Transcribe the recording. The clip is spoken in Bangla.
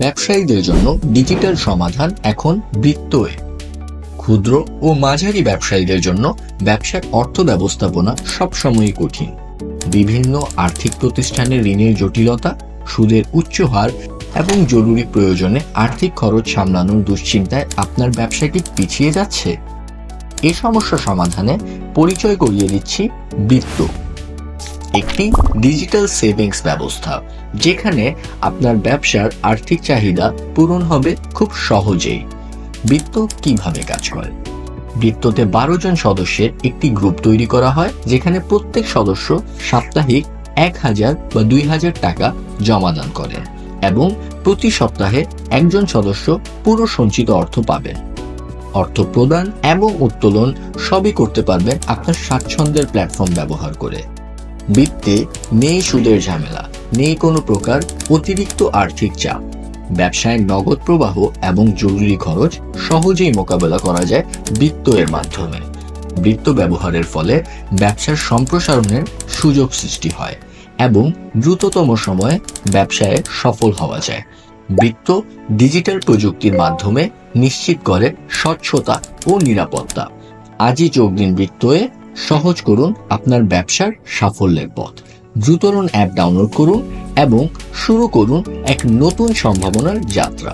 ব্যবসায়ীদের জন্য ডিজিটাল সমাধান এখন বৃত্তয়ে। ক্ষুদ্র ও মাঝারি ব্যবসায়ীদের জন্য ব্যবসার অর্থ ব্যবস্থাপনা সবসময়ই কঠিন। বিভিন্ন আর্থিক প্রতিষ্ঠানের ঋণের জটিলতা, সুদের উচ্চ হার এবং জরুরি প্রয়োজনে আর্থিক খরচ সামলানোর দুশ্চিন্তায় আপনার ব্যবসা কি পিছিয়ে যাচ্ছে? এই সমস্যা সমাধানে পরিচয় করিয়ে দিচ্ছি বৃত্ত, একটি ডিজিটাল সেভিংস ব্যবস্থা যেখানে আপনার ব্যবসার আর্থিক চাহিদা পূরণ হবে খুব সহজেই। বৃত্ত কিভাবে কাজ করে? বৃত্ততে 12 জন সদস্যের একটি গ্রুপ তৈরি করা হয়, যেখানে প্রত্যেক সদস্য সাপ্তাহিক 1000 বা 2000 টাকা জমাদান করেন এবং প্রতি সপ্তাহে একজন সদস্য পুরো সঞ্চিত অর্থ পাবেন। অর্থ প্রদান এবং উত্তোলন সবই করতে পারবেন আপনার স্বাচ্ছন্দ্যের প্ল্যাটফর্ম ব্যবহার করে। বৃত্তে নেই সুদের ঝামেলা, নেই কোনো প্রকার অতিরিক্ত আর্থিক চাপ। ব্যবসায় নগদ প্রবাহ এবং জরুরি খরচ সহজেই মোকাবেলা করা যায় বৃত্ত এর মাধ্যমে। বৃত্ত ব্যবহারের ফলে ব্যবসার সম্প্রসারণের সুযোগ সৃষ্টি হয় এবং দ্রুততম সময়ে ব্যবসায় সফল হওয়া যায়। বৃত্ত ডিজিটাল প্রযুক্তির মাধ্যমে নিশ্চিত করে স্বচ্ছতা ও নিরাপত্তা। আজই যোগ দিন বৃত্তয়ে, সহজ করুন আপনার ব্যবসার সাফল্যের পথ। দ্রুতরণ অ্যাপ ডাউনলোড করুন এবং শুরু করুন এক নতুন সম্ভাবনার যাত্রা।